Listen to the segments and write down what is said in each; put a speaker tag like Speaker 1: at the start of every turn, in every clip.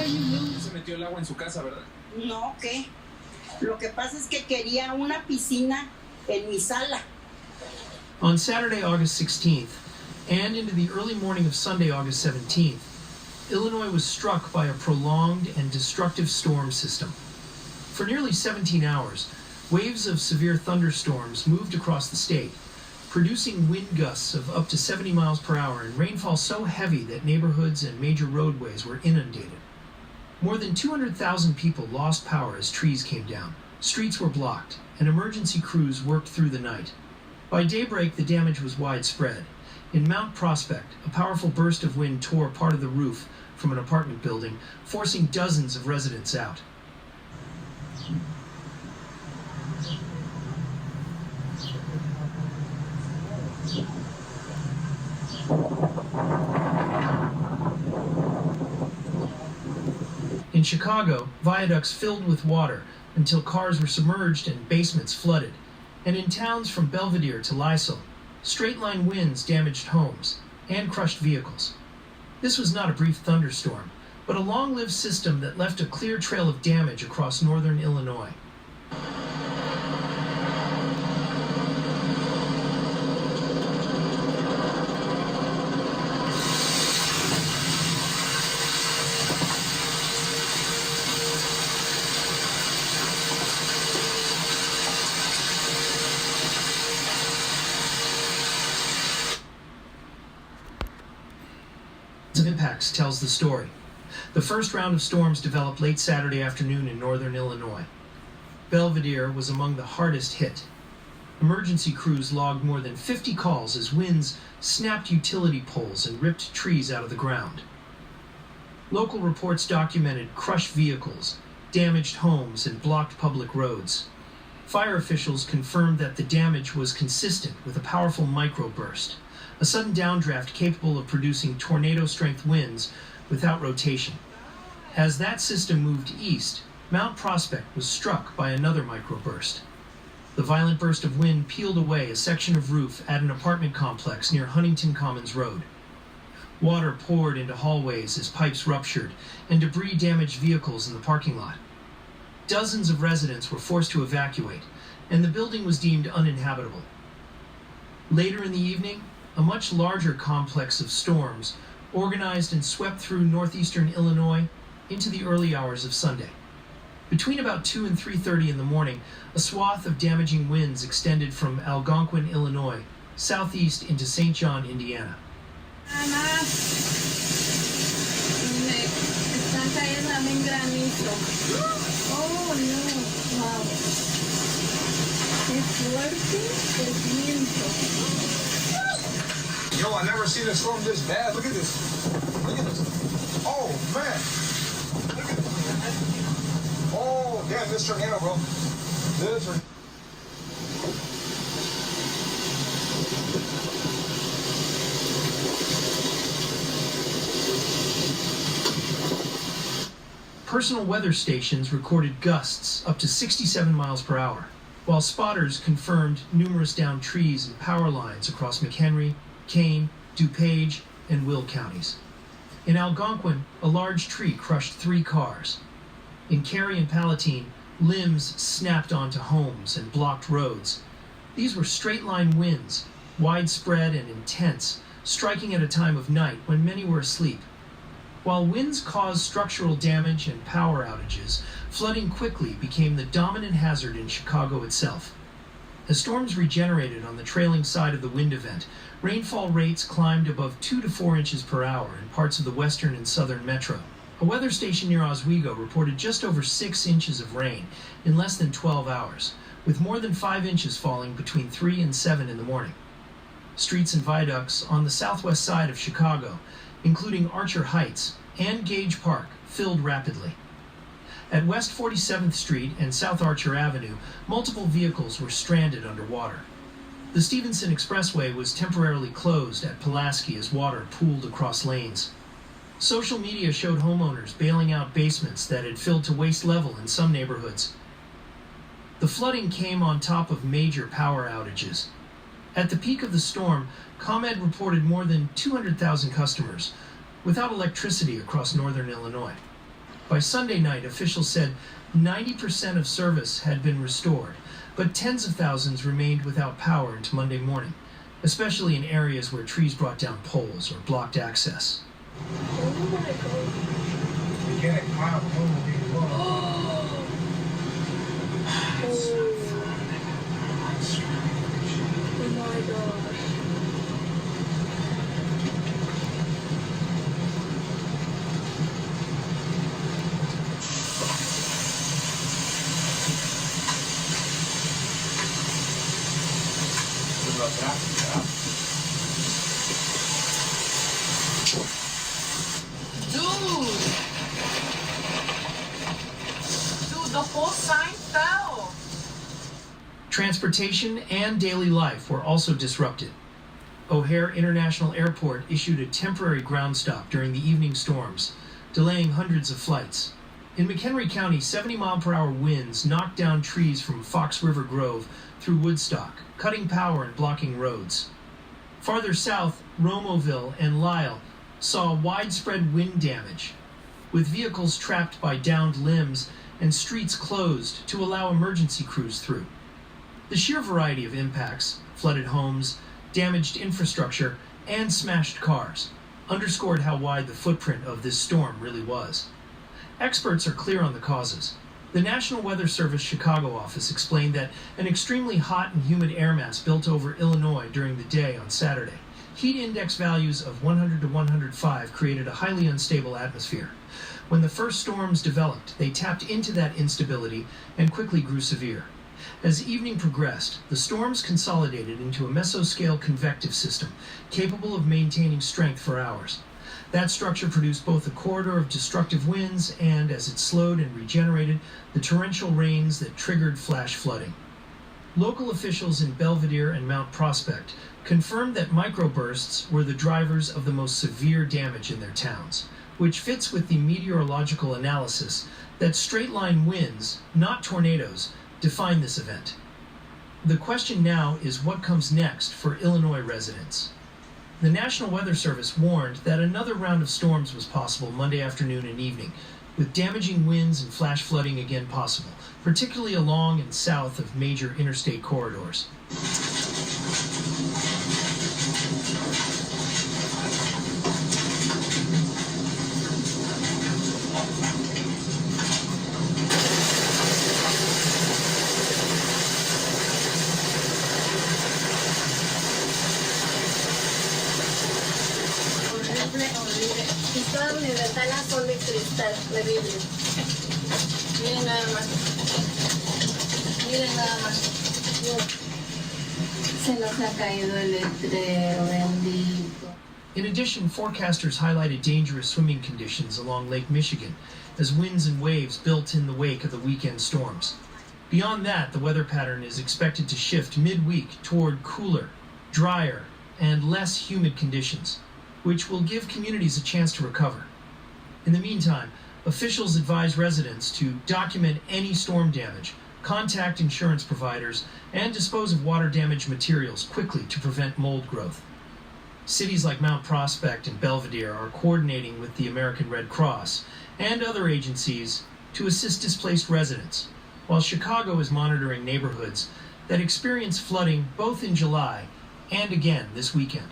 Speaker 1: Se metió el agua en su casa, ¿verdad?
Speaker 2: No, ¿qué? Lo que pasa es que quería una piscina en mi sala.
Speaker 3: On Saturday, August 16th, and into the early morning of Sunday, August 17th, Illinois was struck by a prolonged and destructive storm system. For nearly 17 hours, waves of severe thunderstorms moved across the state, producing wind gusts of up to 70 miles per hour and rainfall so heavy that neighborhoods and major roadways were inundated. More than 200,000 people lost power as trees came down. Streets were blocked, and emergency crews worked through the night. By daybreak, the damage was widespread. In Mount Prospect, a powerful burst of wind tore part of the roof from an apartment building, forcing dozens of residents out. In Chicago, viaducts filled with water until cars were submerged and basements flooded. And in towns from Belvedere to Lysol, straight-line winds damaged homes and crushed vehicles. This was not a brief thunderstorm, but a long-lived system that left a clear trail of damage across northern Illinois. Of impacts tells the story. The first round of storms developed late Saturday afternoon in northern Illinois. Belvedere was among the hardest hit. Emergency crews logged more than 50 calls as winds snapped utility poles and ripped trees out of the ground. Local reports documented crushed vehicles, damaged homes, and blocked public roads. Fire officials confirmed that the damage was consistent with a powerful microburst, a sudden downdraft capable of producing tornado-strength winds without rotation. As that system moved east, Mount Prospect was struck by another microburst. The violent burst of wind peeled away a section of roof at an apartment complex near Huntington Commons Road. Water poured into hallways as pipes ruptured, and debris damaged vehicles in the parking lot. Dozens of residents were forced to evacuate, and the building was deemed uninhabitable. Later in the evening, a much larger complex of storms organized and swept through northeastern Illinois into the early hours of Sunday. Between about 2 and 3:30 in the morning, a swath of damaging winds extended from Algonquin, Illinois, southeast into St. John, Indiana.
Speaker 2: Oh no, wow. Qué fuerte el viento.
Speaker 1: Yo, I never seen a storm this bad. Look at this. Look at this. Oh, man. Look at this. Oh, damn, this tornado, bro. This tornado.
Speaker 3: Personal weather stations recorded gusts up to 67 miles per hour, while spotters confirmed numerous downed trees and power lines across McHenry, Kane, DuPage, and Will counties. In Algonquin, a large tree crushed 3 cars. In Cary and Palatine, limbs snapped onto homes and blocked roads. These were straight-line winds, widespread and intense, striking at a time of night when many were asleep. While winds caused structural damage and power outages, flooding quickly became the dominant hazard in Chicago itself. As storms regenerated on the trailing side of the wind event, rainfall rates climbed above 2 to 4 inches per hour in parts of the western and southern metro. A weather station near Oswego reported just over 6 inches of rain in less than 12 hours, with more than 5 inches falling between 3 and 7 in the morning. Streets and viaducts on the southwest side of Chicago, including Archer Heights and Gage Park, filled rapidly. At West 47th Street and South Archer Avenue, multiple vehicles were stranded underwater. The Stevenson Expressway was temporarily closed at Pulaski as water pooled across lanes. Social media showed homeowners bailing out basements that had filled to waist level in some neighborhoods. The flooding came on top of major power outages. At the peak of the storm, ComEd reported more than 200,000 customers without electricity across northern Illinois. By Sunday night, officials said 90% of service had been restored, but tens of thousands remained without power into Monday morning, especially in areas where trees brought down poles or blocked access.
Speaker 4: Oh my god.
Speaker 1: We can't climb over these walls.
Speaker 4: Oh my gosh.
Speaker 5: Dude, the whole sign fell.
Speaker 3: Transportation and daily life were also disrupted. O'Hare International Airport issued a temporary ground stop during the evening storms, delaying hundreds of flights. In McHenry County, 70-mile-per-hour winds knocked down trees from Fox River Grove through Woodstock, cutting power and blocking roads. Farther south, Romoville and Lyle saw widespread wind damage, with vehicles trapped by downed limbs and streets closed to allow emergency crews through. The sheer variety of impacts, flooded homes, damaged infrastructure, and smashed cars, underscored how wide the footprint of this storm really was. Experts are clear on the causes. The National Weather Service Chicago office explained that an extremely hot and humid air mass built over Illinois during the day on Saturday. Heat index values of 100 to 105 created a highly unstable atmosphere. When the first storms developed, they tapped into that instability and quickly grew severe. As evening progressed, the storms consolidated into a mesoscale convective system capable of maintaining strength for hours. That structure produced both a corridor of destructive winds and, as it slowed and regenerated, the torrential rains that triggered flash flooding. Local officials in Belvedere and Mount Prospect confirmed that microbursts were the drivers of the most severe damage in their towns, which fits with the meteorological analysis that straight-line winds, not tornadoes, define this event. The question now is what comes next for Illinois residents. The National Weather Service warned that another round of storms was possible Monday afternoon and evening, with damaging winds and flash flooding again possible, particularly along and south of major interstate corridors.
Speaker 4: Horrible. Y todas mis ventanas son de cristal, terrible. Miren nada más. Miren nada más. Se nos ha caído el letrero, bendito.
Speaker 3: In addition, forecasters highlighted dangerous swimming conditions along Lake Michigan as winds and waves built in the wake of the weekend storms. Beyond that, the weather pattern is expected to shift midweek toward cooler, drier, and less humid conditions, which will give communities a chance to recover. In the meantime, officials advise residents to document any storm damage, contact insurance providers, and dispose of water-damaged materials quickly to prevent mold growth. Cities like Mount Prospect and Belvedere are coordinating with the American Red Cross and other agencies to assist displaced residents, while Chicago is monitoring neighborhoods that experience flooding both in July and again this weekend.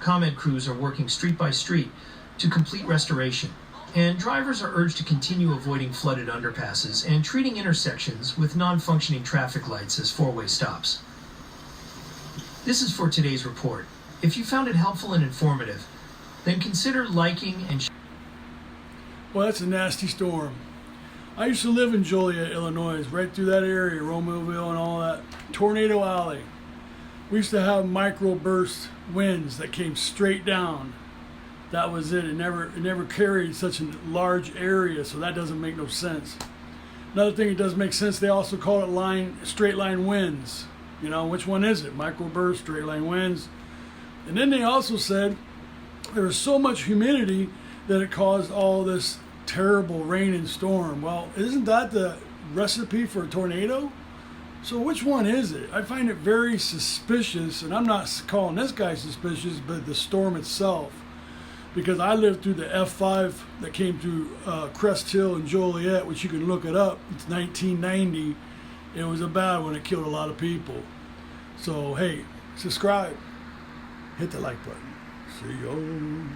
Speaker 3: ComEd crews are working street by street to complete restoration, and drivers are urged to continue avoiding flooded underpasses and treating intersections with non-functioning traffic lights as four-way stops. This is for today's report. If you found it helpful and informative, then consider liking and
Speaker 6: Well, that's a nasty storm. I used to live in Joliet, Illinois, right through that area, Romoville and all that. Tornado Alley. We used to have microburst winds that came straight down. That was it. It never carried such a large area, so that doesn't make no sense. Another thing that doesn't make sense, they also call it straight line winds. You know, which one is it? Microburst, straight line winds. And then they also said there was so much humidity that it caused all this terrible rain and storm. Well, isn't that the recipe for a tornado? So which one is it? I find it very suspicious, and I'm not calling this guy suspicious, but the storm itself. because I lived through the F5 that came through Crest Hill and Joliet, which you can look it up. It's 1990. It was a bad one. It killed a lot of people. So, hey, subscribe. Hit the like button. See you.